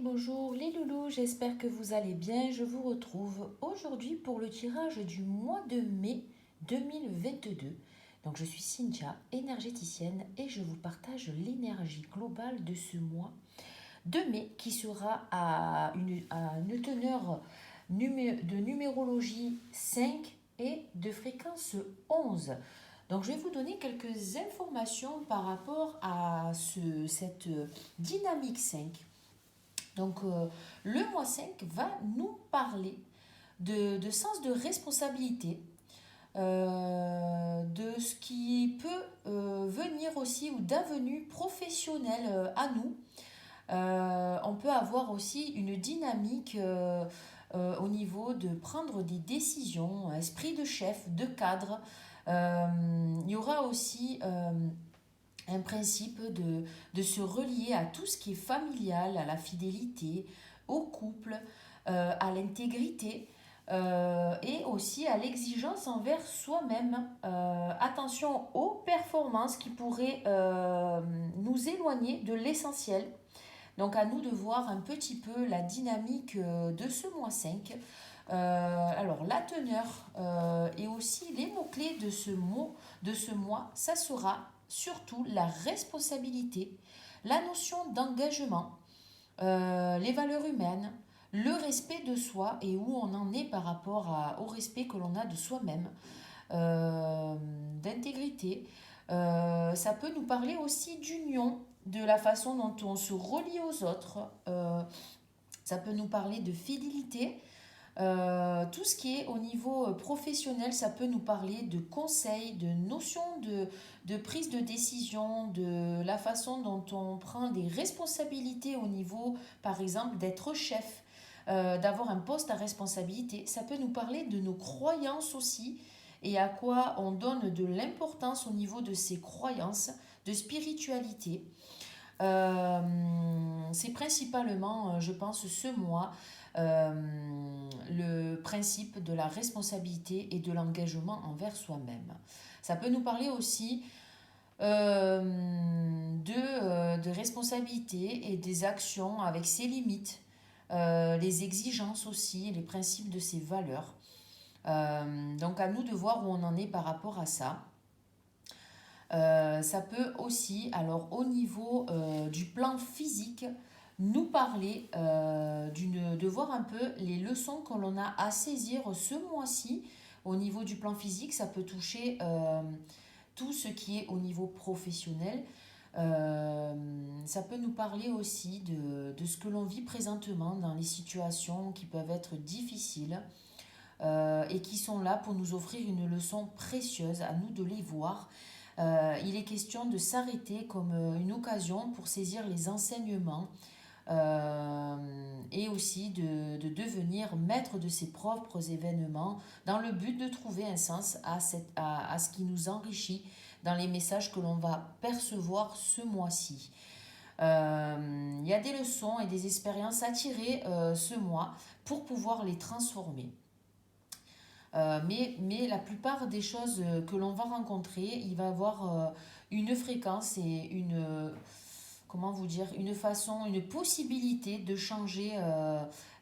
Bonjour les loulous, j'espère que vous allez bien. Je vous retrouve aujourd'hui pour le tirage du mois de mai 2022. Donc je suis Cynthia, énergéticienne, et je vous partage l'énergie globale de ce mois de mai qui sera à une teneur de numérologie 5 et de fréquence 11. Donc je vais vous donner quelques informations par rapport à cette dynamique 5. Donc, le mois 5 va nous parler de sens de responsabilité, de ce qui peut venir aussi ou d'avenue professionnelle à nous. On peut avoir aussi une dynamique au niveau de prendre des décisions, esprit de chef, de cadre. Il y aura aussi un principe de se relier à tout ce qui est familial, à la fidélité, au couple, à l'intégrité et aussi à l'exigence envers soi-même. Attention aux performances qui pourraient nous éloigner de l'essentiel. Donc à nous de voir un petit peu la dynamique de ce mois 5. Alors la teneur et aussi les mots-clés de ce mois, ça sera surtout la responsabilité, la notion d'engagement, les valeurs humaines, le respect de soi et où on en est par rapport au respect que l'on a de soi-même, d'intégrité. Ça peut nous parler aussi d'union, de la façon dont on se relie aux autres. Ça peut nous parler de fidélité. Tout ce qui est au niveau professionnel, ça peut nous parler de conseils, de notions de prise de décision, de la façon dont on prend des responsabilités au niveau, par exemple, d'être chef, d'avoir un poste à responsabilité. Ça peut nous parler de nos croyances aussi et à quoi on donne de l'importance au niveau de ces croyances, de spiritualité. C'est principalement, je pense, ce mois, le principe de la responsabilité et de l'engagement envers soi-même. Ça peut nous parler aussi de responsabilité et des actions avec ses limites, les exigences aussi, les principes de ses valeurs. Donc à nous de voir où on en est par rapport à ça. Ça peut aussi, alors au niveau du plan physique, nous parler de voir un peu les leçons que l'on a à saisir ce mois-ci. Au niveau du plan physique, ça peut toucher tout ce qui est au niveau professionnel. Ça peut nous parler aussi de ce que l'on vit présentement dans les situations qui peuvent être difficiles et qui sont là pour nous offrir une leçon précieuse, à nous de les voir. Il est question de s'arrêter comme une occasion pour saisir les enseignements et aussi de devenir maître de ses propres événements dans le but de trouver un sens à ce qui nous enrichit dans les messages que l'on va percevoir ce mois-ci. Il y a des leçons et des expériences à tirer ce mois pour pouvoir les transformer. Mais la plupart des choses que l'on va rencontrer, il va y avoir une fréquence et comment vous dire, une façon, une possibilité de changer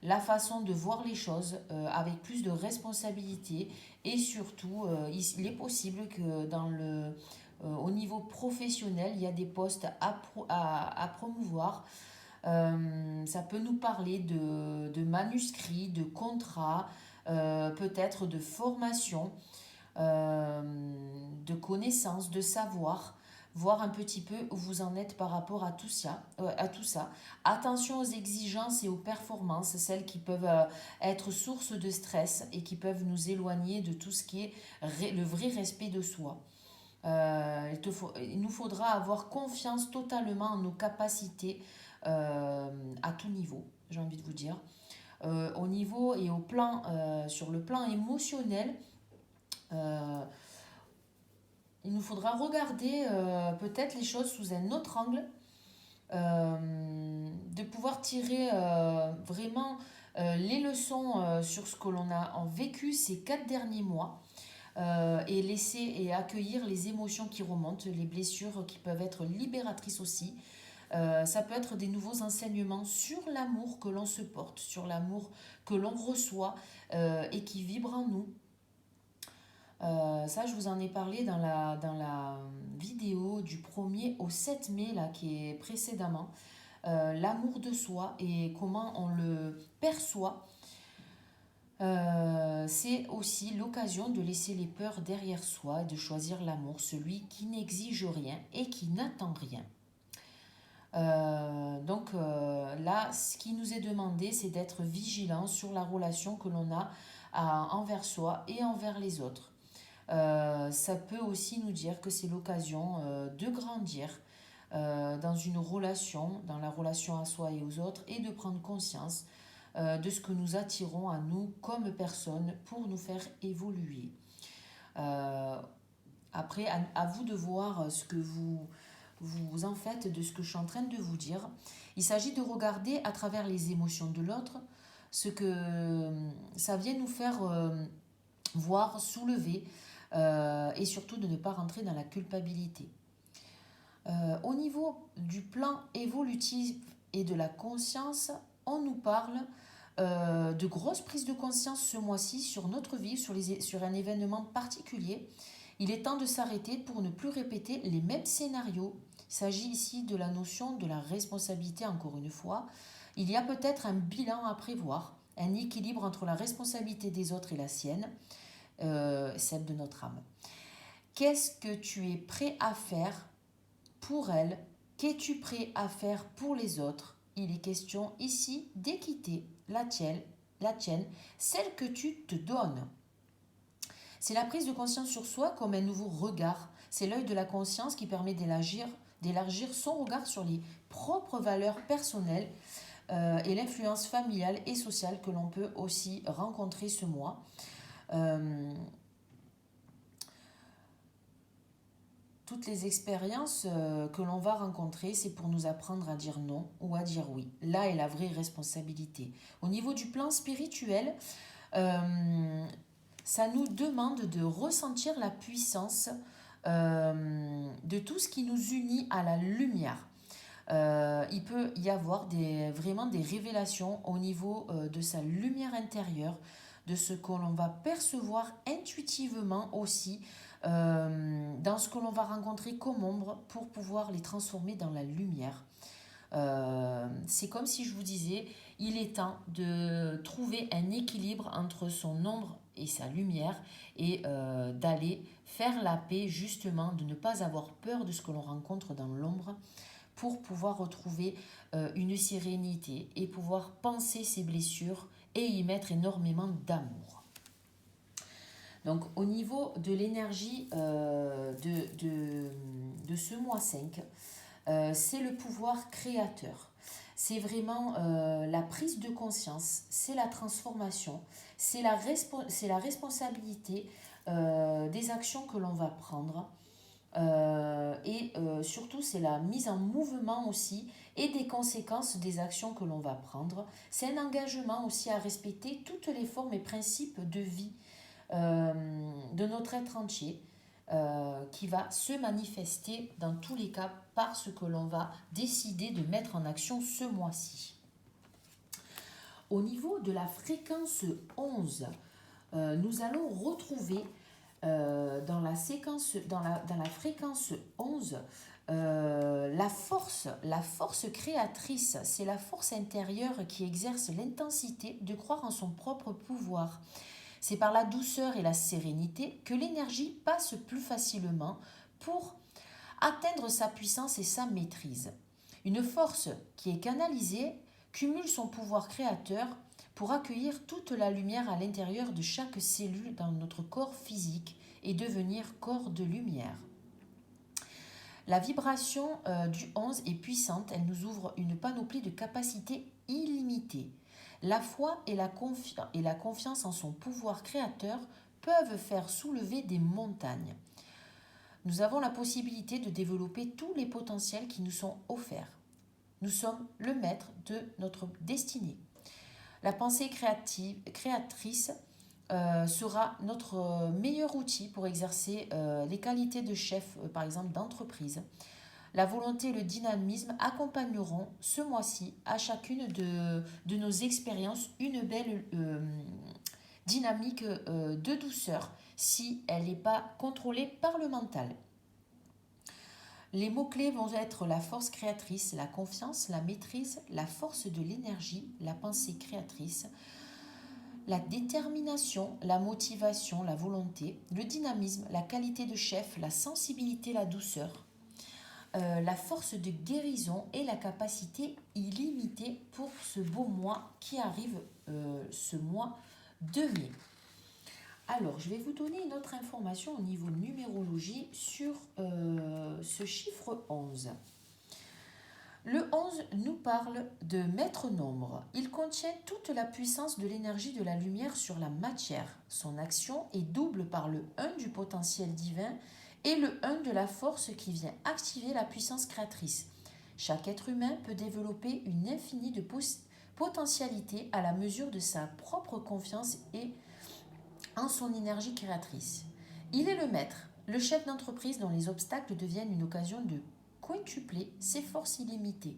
la façon de voir les choses avec plus de responsabilité et surtout, il est possible que au niveau professionnel, il y a des postes à promouvoir. Ça peut nous parler de manuscrits, de contrats, peut-être de formation, de connaissances, de savoir, voir un petit peu où vous en êtes par rapport à tout ça. Attention aux exigences et aux performances, celles qui peuvent être source de stress et qui peuvent nous éloigner de tout ce qui est le vrai respect de soi. Il nous faudra avoir confiance totalement en nos capacités à tout niveau, j'ai envie de vous dire. Au niveau et sur le plan émotionnel, euh, il nous faudra regarder peut-être les choses sous un autre angle, de pouvoir tirer vraiment les leçons sur ce que l'on a vécu ces 4 derniers mois et laisser et accueillir les émotions qui remontent, les blessures qui peuvent être libératrices aussi. Ça peut être des nouveaux enseignements sur l'amour que l'on se porte, sur l'amour que l'on reçoit et qui vibre en nous. Ça, je vous en ai parlé dans la vidéo du 1er au 7 mai, là, qui est précédemment. L'amour de soi et comment on le perçoit. C'est aussi l'occasion de laisser les peurs derrière soi et de choisir l'amour, celui qui n'exige rien et qui n'attend rien. Là, ce qui nous est demandé, c'est d'être vigilant sur la relation que l'on a envers soi et envers les autres. Ça peut aussi nous dire que c'est l'occasion de grandir dans une relation, dans la relation à soi et aux autres, et de prendre conscience de ce que nous attirons à nous comme personnes pour nous faire évoluer. Après, à vous de voir ce que vous en faites de ce que je suis en train de vous dire. Il s'agit de regarder à travers les émotions de l'autre ce que ça vient nous faire voir, soulever, et surtout de ne pas rentrer dans la culpabilité. Au niveau du plan évolutif et de la conscience, on nous parle de grosses prises de conscience ce mois-ci sur notre vie, sur un événement particulier. Il est temps de s'arrêter pour ne plus répéter les mêmes scénarios. Il s'agit ici de la notion de la responsabilité, encore une fois. Il y a peut-être un bilan à prévoir, un équilibre entre la responsabilité des autres et la sienne, celle de notre âme. Qu'est-ce que tu es prêt à faire pour elle? Qu'es-tu prêt à faire pour les autres? Il est question ici d'équité, la tienne, celle que tu te donnes. C'est la prise de conscience sur soi comme un nouveau regard. C'est l'œil de la conscience qui permet d'élargir son regard sur les propres valeurs personnelles et l'influence familiale et sociale que l'on peut aussi rencontrer ce mois. Toutes les expériences que l'on va rencontrer, c'est pour nous apprendre à dire non ou à dire oui. Là est la vraie responsabilité. Au niveau du plan spirituel, ça nous demande de ressentir la puissance de tout ce qui nous unit à la lumière. Il peut y avoir vraiment des révélations au niveau de sa lumière intérieure, de ce que l'on va percevoir intuitivement aussi, dans ce que l'on va rencontrer comme ombre pour pouvoir les transformer dans la lumière. C'est comme si je vous disais, il est temps de trouver un équilibre entre son ombre et sa lumière et d'aller faire la paix justement, de ne pas avoir peur de ce que l'on rencontre dans l'ombre pour pouvoir retrouver une sérénité et pouvoir penser ses blessures et y mettre énormément d'amour. Donc au niveau de l'énergie de ce mois 5, c'est le pouvoir créateur. C'est vraiment la prise de conscience, c'est la transformation, c'est la responsabilité des actions que l'on va prendre. Surtout, c'est la mise en mouvement aussi et des conséquences des actions que l'on va prendre. C'est un engagement aussi à respecter toutes les formes et principes de vie de notre être entier qui va se manifester dans tous les cas par ce que l'on va décider de mettre en action ce mois-ci. Au niveau de la fréquence 11, nous allons retrouver dans la fréquence 11 la force créatrice. C'est la force intérieure qui exerce l'intensité de croire en son propre pouvoir. C'est par la douceur et la sérénité que l'énergie passe plus facilement pour atteindre sa puissance et sa maîtrise. Une force qui est canalisée cumule son pouvoir créateur pour accueillir toute la lumière à l'intérieur de chaque cellule dans notre corps physique et devenir corps de lumière. La vibration du 11 est puissante, elle nous ouvre une panoplie de capacités illimitées. La foi et la confiance en son pouvoir créateur peuvent faire soulever des montagnes. Nous avons la possibilité de développer tous les potentiels qui nous sont offerts. Nous sommes le maître de notre destinée. La pensée créatrice sera notre meilleur outil pour exercer les qualités de chef, par exemple, d'entreprise. la volonté et le dynamisme accompagneront ce mois-ci à chacune de nos expériences une belle dynamique de douceur si elle n'est pas contrôlée par le mental. Les mots-clés vont être la force créatrice, la confiance, la maîtrise, la force de l'énergie, la pensée créatrice, la détermination, la motivation, la volonté, le dynamisme, la qualité de chef, la sensibilité, la douceur, la force de guérison et la capacité illimitée pour ce beau mois qui arrive, ce mois de mai. Alors, je vais vous donner une autre information au niveau numérologie sur ce chiffre 11. Le 11 nous parle de maître nombre. Il contient toute la puissance de l'énergie de la lumière sur la matière. Son action est double par le 1 du potentiel divin et le 1 de la force qui vient activer la puissance créatrice. Chaque être humain peut développer une infinie de potentialités à la mesure de sa propre confiance et en son énergie créatrice. Il est le maître, le chef d'entreprise dont les obstacles deviennent une occasion de quintupler ses forces illimitées.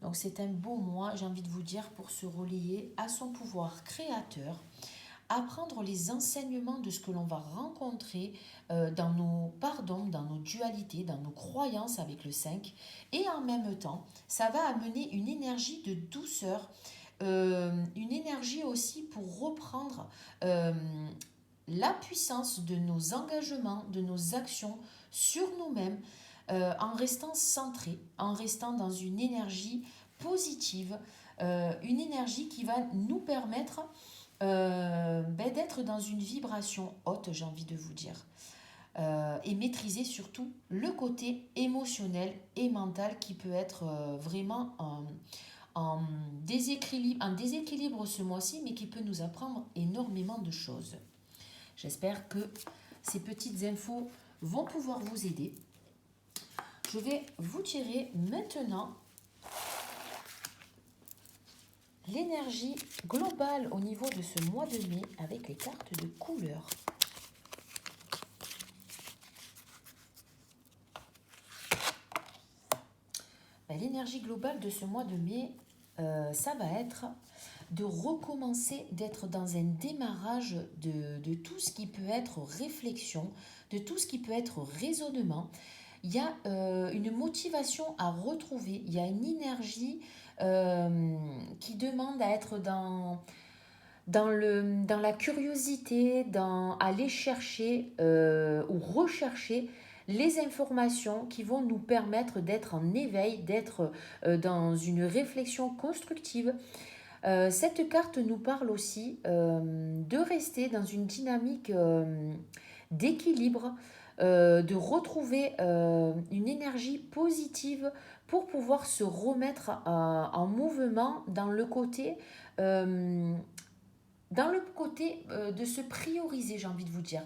Donc c'est un beau mois, j'ai envie de vous dire, pour se relier à son pouvoir créateur, apprendre les enseignements de ce que l'on va rencontrer dans nos dualités, dans nos croyances avec le 5. Et en même temps, ça va amener une énergie de douceur, une énergie aussi pour reprendre la puissance de nos engagements, de nos actions sur nous-mêmes, en restant centré, en restant dans une énergie positive, une énergie qui va nous permettre d'être dans une vibration haute, j'ai envie de vous dire, et maîtriser surtout le côté émotionnel et mental qui peut être vraiment en déséquilibre ce mois-ci, mais qui peut nous apprendre énormément de choses. J'espère que ces petites infos vont pouvoir vous aider. Je vais vous tirer maintenant l'énergie globale au niveau de ce mois de mai avec les cartes de couleur. L'énergie globale de ce mois de mai, ça va être de recommencer, d'être dans un démarrage de tout ce qui peut être réflexion, de tout ce qui peut être raisonnement. Il y a une motivation à retrouver, il y a une énergie qui demande à être dans la curiosité, dans aller chercher ou rechercher les informations qui vont nous permettre d'être en éveil, d'être dans une réflexion constructive. Cette carte nous parle aussi de rester dans une dynamique d'équilibre, de retrouver une énergie positive pour pouvoir se remettre en mouvement dans le côté de se prioriser, j'ai envie de vous dire.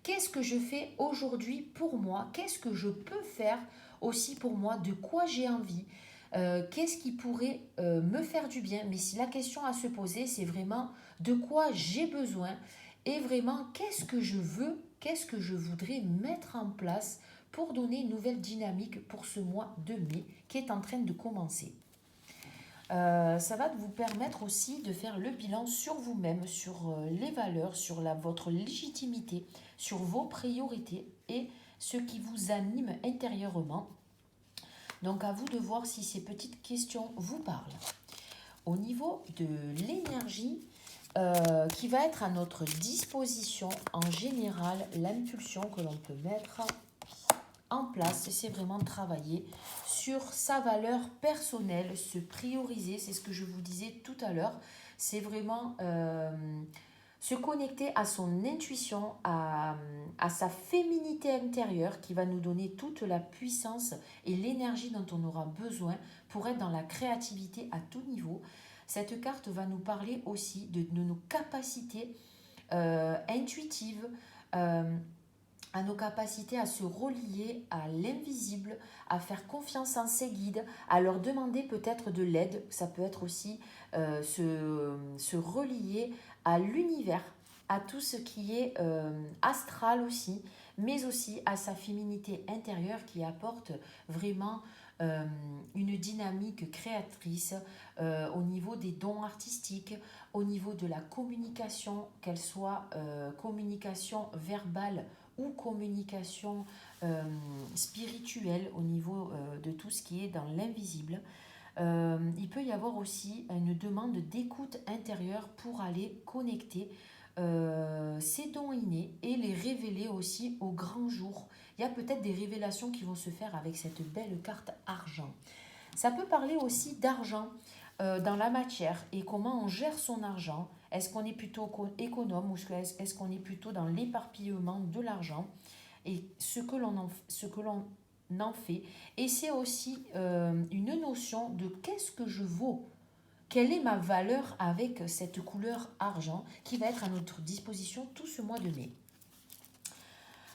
Qu'est-ce que je fais aujourd'hui pour moi? Qu'est-ce que je peux faire aussi pour moi? De quoi j'ai envie? Qu'est-ce qui pourrait me faire du bien? Mais si la question à se poser, c'est vraiment de quoi j'ai besoin et vraiment qu'est-ce que je veux, qu'est-ce que je voudrais mettre en place pour donner une nouvelle dynamique pour ce mois de mai qui est en train de commencer. Ça va vous permettre aussi de faire le bilan sur vous-même, sur les valeurs, sur votre légitimité, sur vos priorités et ce qui vous anime intérieurement. Donc à vous de voir si ces petites questions vous parlent. Au niveau de l'énergie qui va être à notre disposition, en général, l'impulsion que l'on peut mettre en place, c'est vraiment travailler sur sa valeur personnelle, se prioriser, c'est ce que je vous disais tout à l'heure, c'est vraiment se connecter à son intuition, à sa féminité intérieure qui va nous donner toute la puissance et l'énergie dont on aura besoin pour être dans la créativité à tout niveau. Cette carte va nous parler aussi de nos capacités intuitives, à nos capacités à se relier à l'invisible, à faire confiance en ses guides, à leur demander peut-être de l'aide. Ça peut être aussi se relier à l'univers, à tout ce qui est astral aussi, mais aussi à sa féminité intérieure qui apporte vraiment une dynamique créatrice au niveau des dons artistiques, au niveau de la communication, qu'elle soit communication verbale ou communication spirituelle au niveau de tout ce qui est dans l'invisible. Il peut y avoir aussi une demande d'écoute intérieure pour aller connecter ces dons innés et les révéler aussi au grand jour. Il y a peut-être des révélations qui vont se faire avec cette belle carte argent. Ça peut parler aussi d'argent dans la matière et comment on gère son argent. Est-ce qu'on est plutôt économe ou est-ce qu'on est plutôt dans l'éparpillement de l'argent et ce que l'on en fait. Et c'est aussi une notion de qu'est-ce que je vaux, quelle est ma valeur avec cette couleur argent qui va être à notre disposition tout ce mois de mai.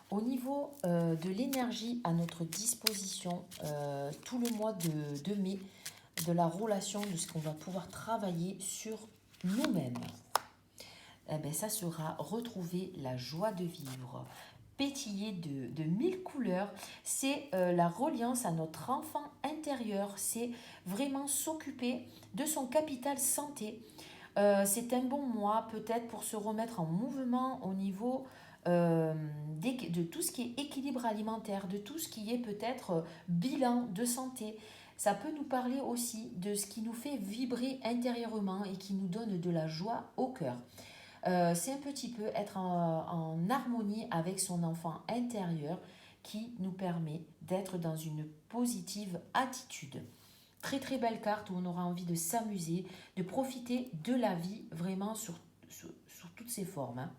Au niveau de l'énergie à notre disposition tout le mois de mai, de la relation, de ce qu'on va pouvoir travailler sur nous-mêmes, eh bien, ça sera retrouver la joie de vivre, pétiller de mille couleurs. C'est la reliance à notre enfant intérieur, c'est vraiment s'occuper de son capital santé. C'est un bon mois peut-être pour se remettre en mouvement au niveau de tout ce qui est équilibre alimentaire, de tout ce qui est peut-être bilan de santé. Ça peut nous parler aussi de ce qui nous fait vibrer intérieurement et qui nous donne de la joie au cœur. C'est un petit peu être en harmonie avec son enfant intérieur qui nous permet d'être dans une positive attitude. Très très belle carte où on aura envie de s'amuser, de profiter de la vie vraiment sur toutes ses formes. Hein.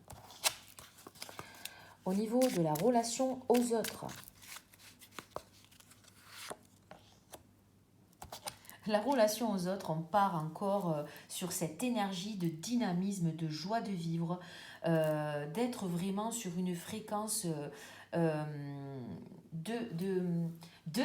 Au niveau de la relation aux autres, la relation aux autres, on part encore sur cette énergie de dynamisme, de joie de vivre, d'être vraiment sur une fréquence de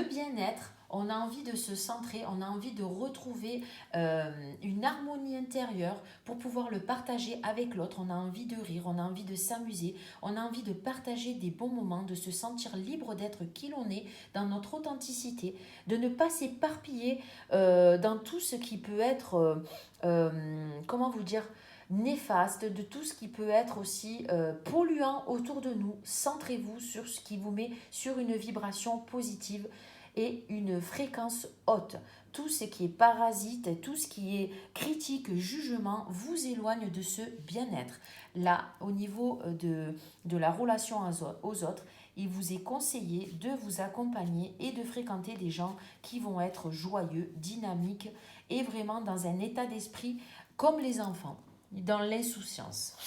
bien-être. On a envie de se centrer, on a envie de retrouver une harmonie intérieure pour pouvoir le partager avec l'autre. On a envie de rire, on a envie de s'amuser, on a envie de partager des bons moments, de se sentir libre d'être qui l'on est, dans notre authenticité, de ne pas s'éparpiller dans tout ce qui peut être, comment vous dire, néfaste, de tout ce qui peut être aussi polluant autour de nous. Centrez-vous sur ce qui vous met sur une vibration positive et une fréquence haute. Tout ce qui est parasite, tout ce qui est critique, jugement, vous éloigne de ce bien-être. Là, au niveau de la relation aux autres, il vous est conseillé de vous accompagner et de fréquenter des gens qui vont être joyeux, dynamiques et vraiment dans un état d'esprit comme les enfants, dans l'insouciance.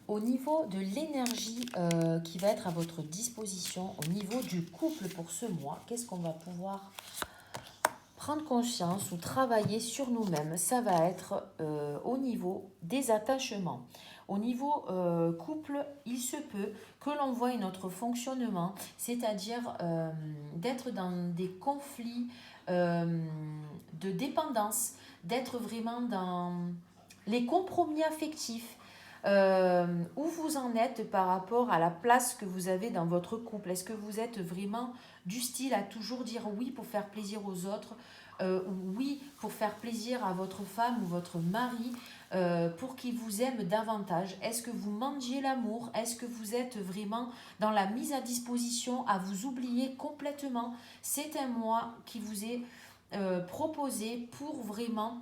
Au niveau de l'énergie qui va être à votre disposition, au niveau du couple pour ce mois, qu'est-ce qu'on va pouvoir prendre conscience ou travailler sur nous-mêmes? Ça va être au niveau des attachements. Au niveau couple, il se peut que l'on voie notre fonctionnement, c'est-à-dire d'être dans des conflits de dépendance, d'être vraiment dans les compromis affectifs. Où vous en êtes par rapport à la place que vous avez dans votre couple? Est-ce que vous êtes vraiment du style à toujours dire oui pour faire plaisir aux autres, oui pour faire plaisir à votre femme ou votre mari, pour qu'il vous aime davantage? Est-ce que vous mendiez l'amour? Est-ce que vous êtes vraiment dans la mise à disposition, à vous oublier complètement? C'est un mois qui vous est proposé pour vraiment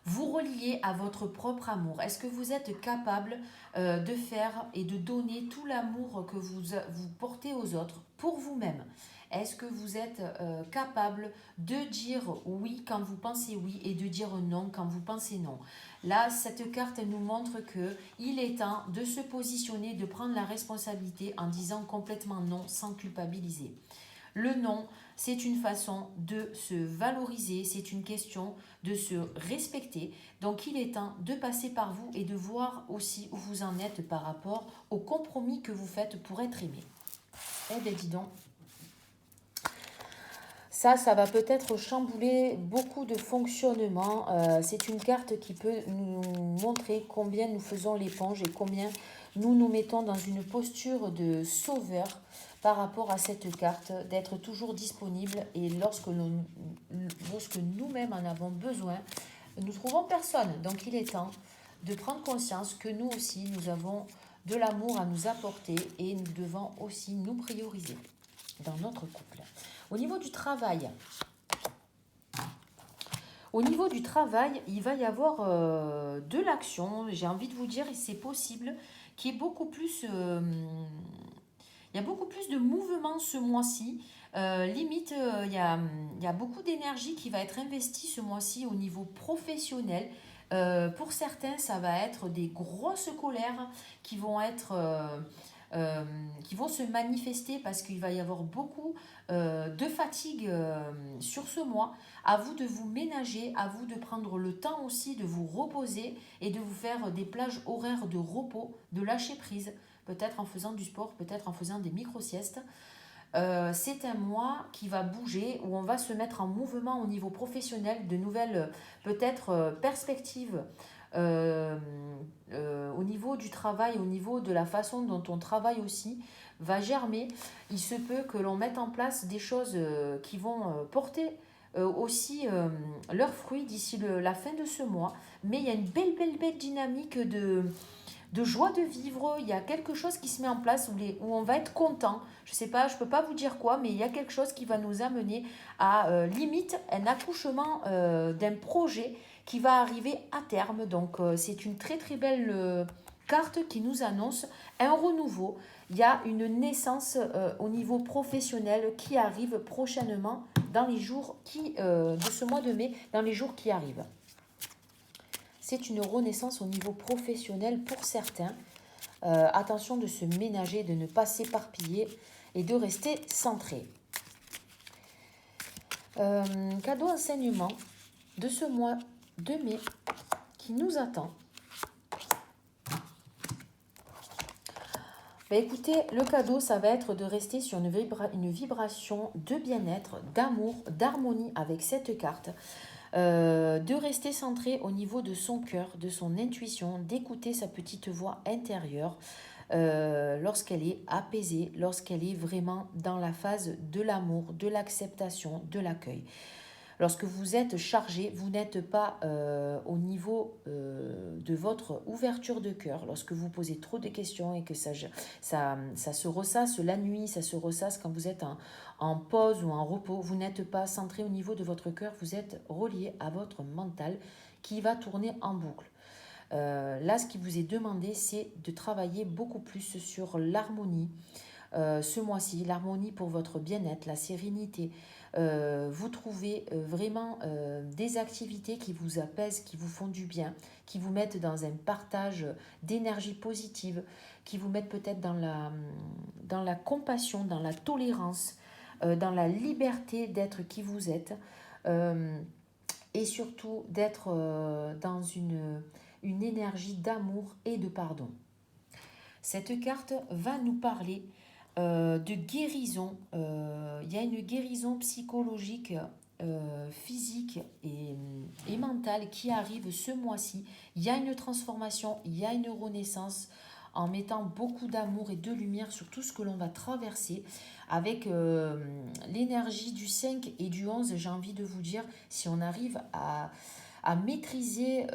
vous relier à votre propre amour. Est-ce que vous êtes capable de faire et de donner tout l'amour que vous portez aux autres pour vous-même? Est-ce que vous êtes capable de dire oui quand vous pensez oui et de dire non quand vous pensez non? Là, cette carte nous montre qu'il est temps de se positionner, de prendre la responsabilité en disant complètement non sans culpabiliser. Le non, c'est une façon de se valoriser, c'est une question de se respecter. Donc il est temps de passer par vous et de voir aussi où vous en êtes par rapport au compromis que vous faites pour être aimé. Eh bien dis donc, ça va peut-être chambouler beaucoup de fonctionnements. C'est une carte qui peut nous montrer combien nous faisons l'éponge et combien nous nous mettons dans une posture de sauveur par rapport à cette carte, d'être toujours disponible et lorsque nous-mêmes en avons besoin, nous trouvons personne. Donc il est temps de prendre conscience que nous aussi, nous avons de l'amour à nous apporter et nous devons aussi nous prioriser dans notre couple. Au niveau du travail, il va y avoir de l'action. J'ai envie de vous dire, et c'est possible qu'il y ait beaucoup plus, il y a beaucoup plus de mouvement ce mois-ci. Limite, il y a beaucoup d'énergie qui va être investie ce mois-ci au niveau professionnel. Pour certains, ça va être des grosses colères qui vont être, qui vont se manifester parce qu'il va y avoir beaucoup de fatigue sur ce mois. À vous de vous ménager, à vous de prendre le temps aussi de vous reposer et de vous faire des plages horaires de repos, de lâcher prise, peut-être en faisant du sport, peut-être en faisant des micro-siestes. C'est un mois qui va bouger, où on va se mettre en mouvement au niveau professionnel, de nouvelles peut-être perspectives au niveau du travail, au niveau de la façon dont on travaille aussi, va germer. Il se peut que l'on mette en place des choses qui vont porter aussi leurs fruits d'ici la fin de ce mois. Mais il y a une belle dynamique de joie de vivre. Il y a quelque chose qui se met en place où on va être content. Je sais pas, je peux pas vous dire quoi, mais il y a quelque chose qui va nous amener à limite un accouchement d'un projet qui va arriver à terme. Donc c'est une très belle carte qui nous annonce un renouveau. Il y a une naissance au niveau professionnel qui arrive prochainement dans les jours de ce mois de mai, dans les jours qui arrivent. C'est une renaissance au niveau professionnel pour certains. Attention de se ménager, de ne pas s'éparpiller et de rester centré. Cadeau enseignement de ce mois de mai qui nous attend. Écoutez, le cadeau, ça va être de rester sur une vibration de bien-être, d'amour, d'harmonie avec cette carte. De rester centré au niveau de son cœur, de son intuition, d'écouter sa petite voix intérieure lorsqu'elle est apaisée, lorsqu'elle est vraiment dans la phase de l'amour, de l'acceptation, de l'accueil. Lorsque vous êtes chargé, vous n'êtes pas au niveau de votre ouverture de cœur. Lorsque vous posez trop de questions et que ça se ressasse la nuit, ça se ressasse quand vous êtes en pause ou en repos, vous n'êtes pas centré au niveau de votre cœur, vous êtes relié à votre mental qui va tourner en boucle. Là, ce qui vous est demandé, c'est de travailler beaucoup plus sur l'harmonie. Ce mois-ci, l'harmonie pour votre bien-être, la sérénité. Vous trouvez vraiment des activités qui vous apaisent, qui vous font du bien, qui vous mettent dans un partage d'énergie positive, qui vous mettent peut-être dans la compassion, dans la tolérance, dans la liberté d'être qui vous êtes et surtout d'être dans une énergie d'amour et de pardon. Cette carte va nous parler de guérison. Il y a une guérison psychologique, physique et mentale qui arrive ce mois-ci. Il y a une transformation, il y a une renaissance en mettant beaucoup d'amour et de lumière sur tout ce que l'on va traverser. Avec l'énergie du 5 et du 11, j'ai envie de vous dire, si on arrive à maîtriser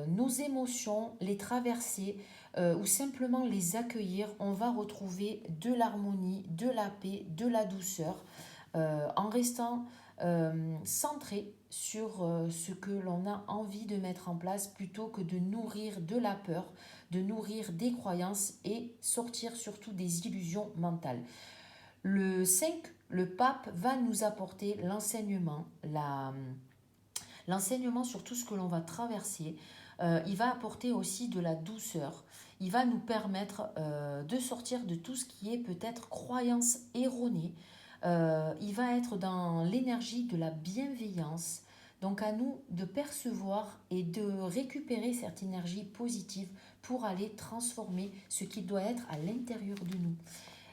nos émotions, les traverser, ou simplement les accueillir, on va retrouver de l'harmonie, de la paix, de la douceur, en restant centré sur ce que l'on a envie de mettre en place plutôt que de nourrir de la peur, de nourrir des croyances et sortir surtout des illusions mentales. Le 5, le pape va nous apporter l'enseignement, l'enseignement sur tout ce que l'on va traverser. Il va apporter aussi de la douceur. Il va nous permettre de sortir de tout ce qui est peut-être croyance erronée. Il va être dans l'énergie de la bienveillance. Donc à nous de percevoir et de récupérer cette énergie positive pour aller transformer ce qui doit être à l'intérieur de nous.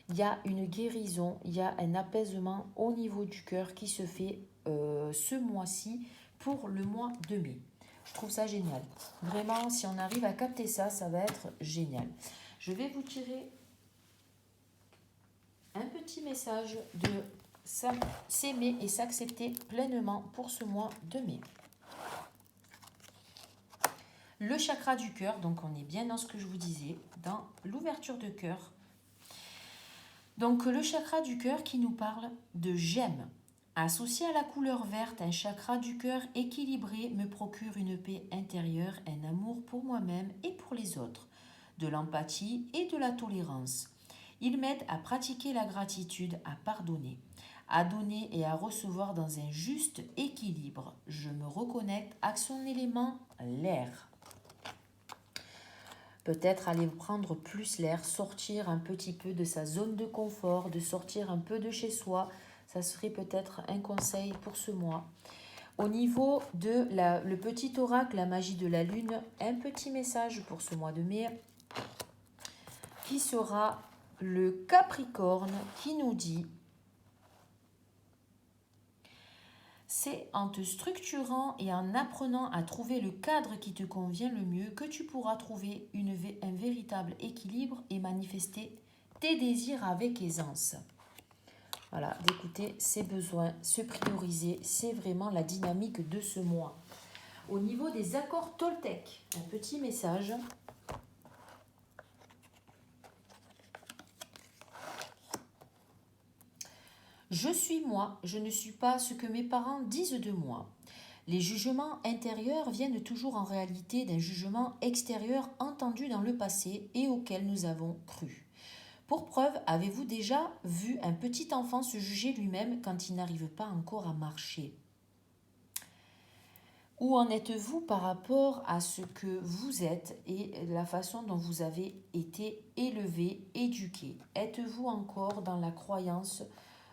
Il y a une guérison, il y a un apaisement au niveau du cœur qui se fait ce mois-ci pour le mois de mai. Je trouve ça génial. Vraiment, si on arrive à capter ça, ça va être génial. Je vais vous tirer un petit message de s'aimer et s'accepter pleinement pour ce mois de mai. Le chakra du cœur, donc on est bien dans ce que je vous disais, dans l'ouverture de cœur. Donc le chakra du cœur qui nous parle de j'aime. Associé à la couleur verte, un chakra du cœur équilibré me procure une paix intérieure, un amour pour moi-même et pour les autres, de l'empathie et de la tolérance. Il m'aide à pratiquer la gratitude, à pardonner, à donner et à recevoir dans un juste équilibre. Je me reconnecte à son élément, l'air. Peut-être aller prendre plus l'air, sortir un petit peu de sa zone de confort, de sortir un peu de chez soi. Ça serait peut-être un conseil pour ce mois. Au niveau de le petit oracle, la magie de la lune, un petit message pour ce mois de mai qui sera le Capricorne qui nous dit: c'est en te structurant et en apprenant à trouver le cadre qui te convient le mieux que tu pourras trouver un véritable équilibre et manifester tes désirs avec aisance. Voilà, d'écouter ses besoins, se prioriser, c'est vraiment la dynamique de ce mois. Au niveau des accords Toltec, un petit message. Je suis moi, je ne suis pas ce que mes parents disent de moi. Les jugements intérieurs viennent toujours en réalité d'un jugement extérieur entendu dans le passé et auquel nous avons cru. Pour preuve, avez-vous déjà vu un petit enfant se juger lui-même quand il n'arrive pas encore à marcher? Où en êtes-vous par rapport à ce que vous êtes et la façon dont vous avez été élevé, éduqué? Êtes-vous encore dans la croyance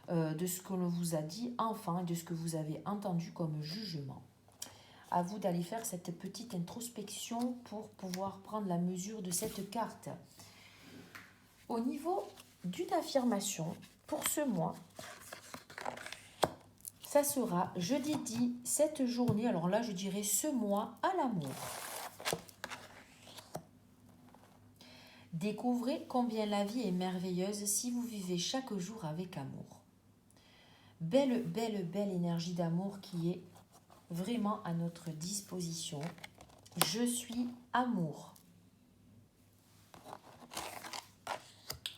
de ce que l'on vous a dit enfant et de ce que vous avez entendu comme jugement? À vous d'aller faire cette petite introspection pour pouvoir prendre la mesure de cette carte. Au niveau d'une affirmation, pour ce mois, ça sera: je dédie cette journée, alors là je dirais ce mois, à l'amour. Découvrez combien la vie est merveilleuse si vous vivez chaque jour avec amour. Belle, belle, belle énergie d'amour qui est vraiment à notre disposition. Je suis amour.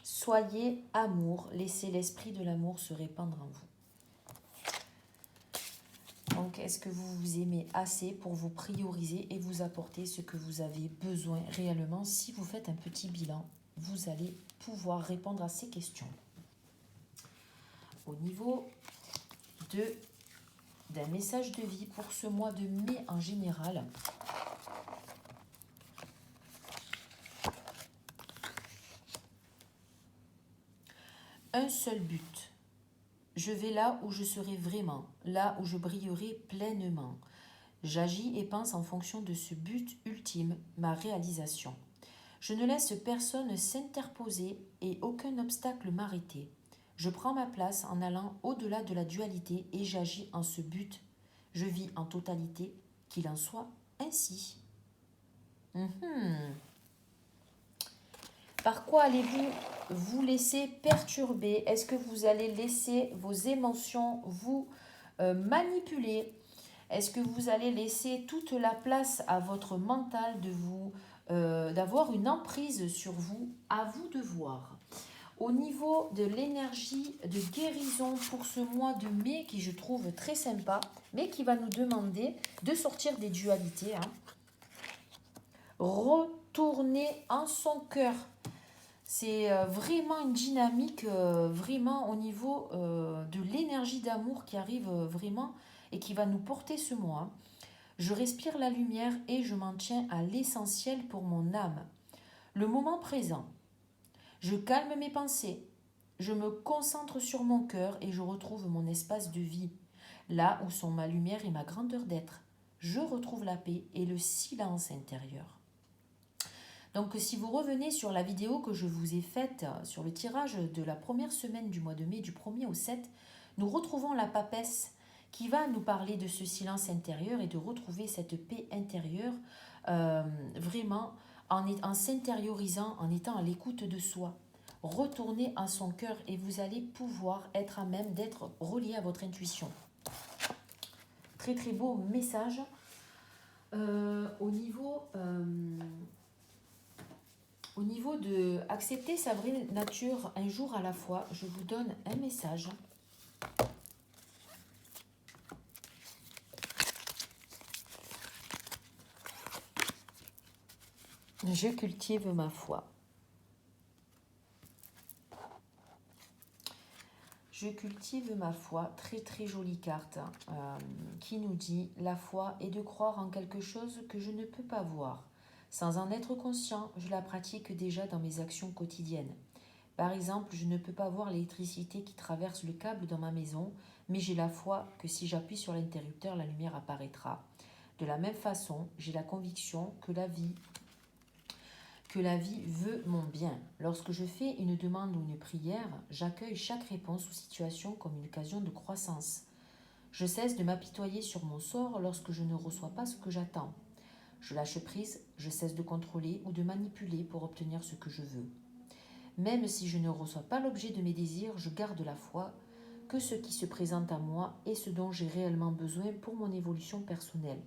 Soyez amour, laissez l'esprit de l'amour se répandre en vous. Donc, est-ce que vous vous aimez assez pour vous prioriser et vous apporter ce que vous avez besoin réellement? Si vous faites un petit bilan, vous allez pouvoir répondre à ces questions. Au niveau d'un message de vie pour ce mois de mai en général, un seul but. Je vais là où je serai vraiment, là où je brillerai pleinement. J'agis et pense en fonction de ce but ultime, ma réalisation. Je ne laisse personne s'interposer et aucun obstacle m'arrêter. Je prends ma place en allant au-delà de la dualité et j'agis en ce but. Je vis en totalité, qu'il en soit ainsi. Par quoi allez-vous vous laisser perturber? Est-ce que vous allez laisser vos émotions vous manipuler? Est-ce que vous allez laisser toute la place à votre mental d'avoir une emprise sur vous? À vous de voir. Au niveau de l'énergie de guérison pour ce mois de mai, qui je trouve très sympa, mais qui va nous demander de sortir des dualités. Retourner en son cœur. C'est vraiment une dynamique, vraiment au niveau de l'énergie d'amour qui arrive vraiment et qui va nous porter ce mois. Je respire la lumière et je m'en tiens à l'essentiel pour mon âme. Le moment présent. Je calme mes pensées. Je me concentre sur mon cœur et je retrouve mon espace de vie, là où sont ma lumière et ma grandeur d'être. Je retrouve la paix et le silence intérieur. Donc si vous revenez sur la vidéo que je vous ai faite sur le tirage de la première semaine du mois de mai, du 1er au 7, nous retrouvons la papesse qui va nous parler de ce silence intérieur et de retrouver cette paix intérieure vraiment en s'intériorisant, en étant à l'écoute de soi. Retournez à son cœur et vous allez pouvoir être à même d'être relié à votre intuition. Très très beau message. Au niveau de accepter sa vraie nature un jour à la fois, je vous donne un message. Je cultive ma foi. Je cultive ma foi, très très jolie carte, qui nous dit « La foi est de croire en quelque chose que je ne peux pas voir. Sans en être conscient, je la pratique déjà dans mes actions quotidiennes. Par exemple, je ne peux pas voir l'électricité qui traverse le câble dans ma maison, mais j'ai la foi que si j'appuie sur l'interrupteur, la lumière apparaîtra. De la même façon, j'ai la conviction que la vie veut mon bien. Lorsque je fais une demande ou une prière, j'accueille chaque réponse ou situation comme une occasion de croissance. Je cesse de m'apitoyer sur mon sort lorsque je ne reçois pas ce que j'attends. Je lâche prise, je cesse de contrôler ou de manipuler pour obtenir ce que je veux. Même si je ne reçois pas l'objet de mes désirs, je garde la foi que ce qui se présente à moi est ce dont j'ai réellement besoin pour mon évolution personnelle.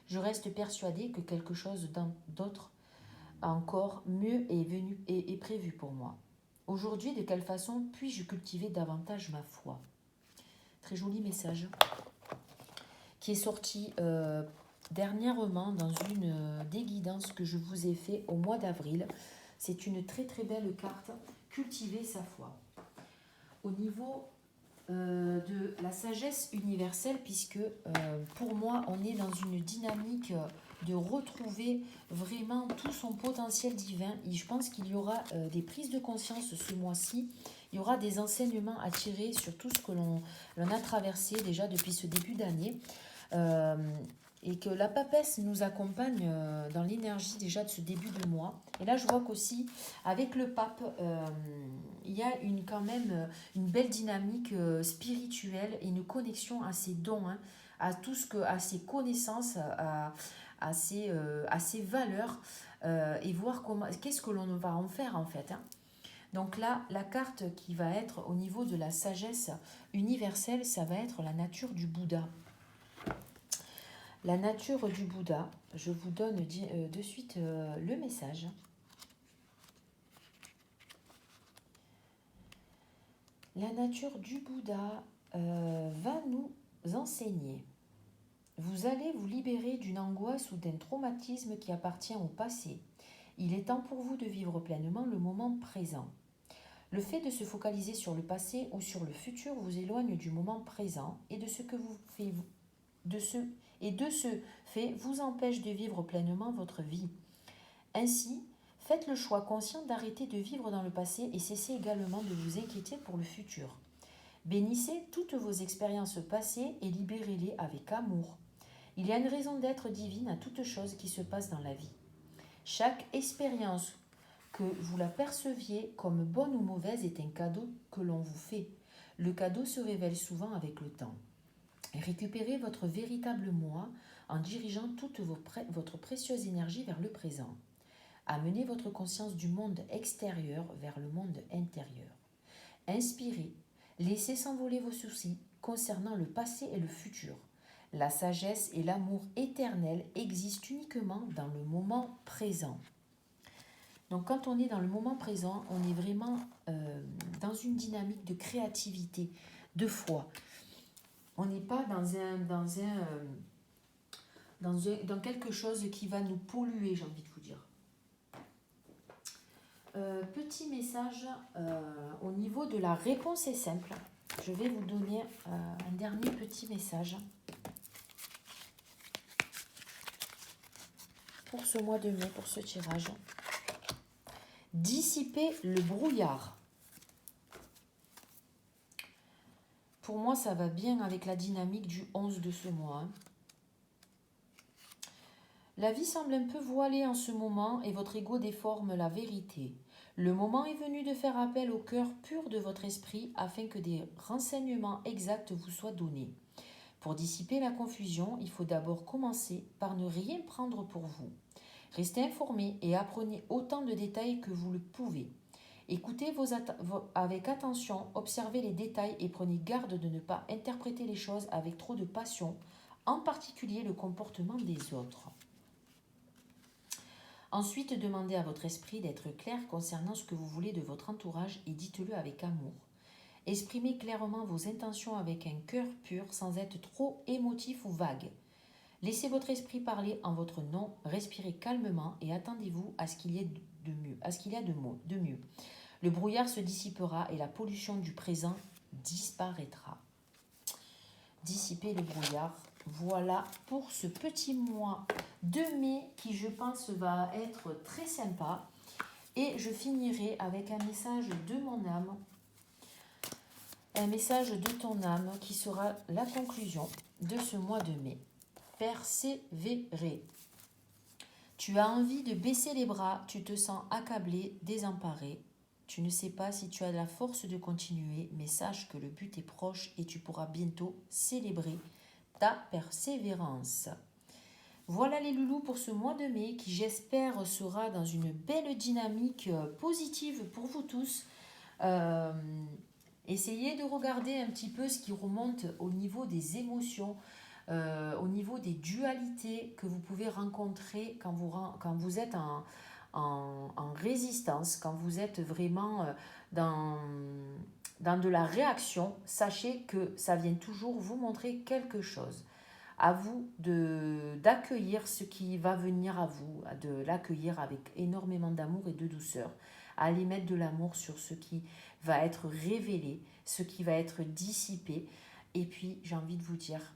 Je reste persuadée que quelque chose d'autre encore mieux est prévu pour moi. Aujourd'hui, de quelle façon puis-je cultiver davantage ma foi? Très joli message qui est sorti dernièrement dans une des guidances que je vous ai fait au mois d'avril. C'est une très très belle carte, cultiver sa foi. Au niveau de la sagesse universelle, puisque pour moi on est dans une dynamique de retrouver vraiment tout son potentiel divin, et je pense qu'il y aura des prises de conscience ce mois-ci, il y aura des enseignements à tirer sur tout ce que l'on a traversé déjà depuis ce début d'année, et que la papesse nous accompagne dans l'énergie déjà de ce début de mois. Et là je vois qu'aussi avec le pape il y a quand même une belle dynamique spirituelle et une connexion à ses dons, hein, à ses connaissances, à ses valeurs, et voir qu'est-ce que l'on va en faire en fait, hein. Donc là, la carte qui va être au niveau de la sagesse universelle, ça va être la nature du Bouddha. La nature du Bouddha, je vous donne de suite le message. La nature du Bouddha va nous enseigner. Vous allez vous libérer d'une angoisse ou d'un traumatisme qui appartient au passé. Il est temps pour vous de vivre pleinement le moment présent. Le fait de se focaliser sur le passé ou sur le futur vous éloigne du moment présent et de ce fait vous empêche de vivre pleinement votre vie. Ainsi, faites le choix conscient d'arrêter de vivre dans le passé et cessez également de vous inquiéter pour le futur. Bénissez toutes vos expériences passées et libérez-les avec amour. Il y a une raison d'être divine à toute chose qui se passe dans la vie. Chaque expérience, que vous la perceviez comme bonne ou mauvaise, est un cadeau que l'on vous fait. Le cadeau se révèle souvent avec le temps. Récupérez votre véritable moi en dirigeant toute votre précieuse énergie vers le présent. Amenez votre conscience du monde extérieur vers le monde intérieur. Inspirez, laissez s'envoler vos soucis concernant le passé et le futur. La sagesse et l'amour éternel existent uniquement dans le moment présent. Donc quand on est dans le moment présent, on est vraiment dans une dynamique de créativité, de foi. On n'est pas dans quelque chose qui va nous polluer, j'ai envie de vous dire. Petit message au niveau de la réponse est simple. Je vais vous donner un dernier petit message pour ce mois de mai, pour ce tirage. Dissiper le brouillard. Pour moi, ça va bien avec la dynamique du 11 de ce mois. La vie semble un peu voilée en ce moment et votre ego déforme la vérité. Le moment est venu de faire appel au cœur pur de votre esprit afin que des renseignements exacts vous soient donnés. Pour dissiper la confusion, il faut d'abord commencer par ne rien prendre pour vous. Restez informé et apprenez autant de détails que vous le pouvez. Écoutez avec attention, observez les détails et prenez garde de ne pas interpréter les choses avec trop de passion, en particulier le comportement des autres. Ensuite, demandez à votre esprit d'être clair concernant ce que vous voulez de votre entourage et dites-le avec amour. Exprimez clairement vos intentions avec un cœur pur sans être trop émotif ou vague. Laissez votre esprit parler en votre nom, respirez calmement et attendez-vous à ce qu'il y ait de mieux. Le brouillard se dissipera et la pollution du présent disparaîtra. Dissiper le brouillard. Voilà pour ce petit mois de mai qui, je pense, va être très sympa. Et je finirai avec un message de mon âme, un message de ton âme qui sera la conclusion de ce mois de mai. Persévérer. Tu as envie de baisser les bras, tu te sens accablé, désemparé. Tu ne sais pas si tu as la force de continuer, mais sache que le but est proche et tu pourras bientôt célébrer ta persévérance. Voilà les loulous pour ce mois de mai qui, j'espère, sera dans une belle dynamique positive pour vous tous. Essayez de regarder un petit peu ce qui remonte au niveau des émotions, au niveau des dualités que vous pouvez rencontrer quand vous êtes en résistance, quand vous êtes vraiment dans de la réaction. Sachez que ça vient toujours vous montrer quelque chose. À vous d'accueillir ce qui va venir à vous, de l'accueillir avec énormément d'amour et de douceur. Allez mettre de l'amour sur ce qui va être révélé, ce qui va être dissipé. Et puis, j'ai envie de vous dire,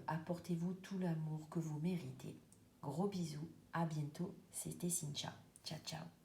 apportez-vous tout l'amour que vous méritez. Gros bisous, à bientôt, c'était Cynthia. Ciao, ciao.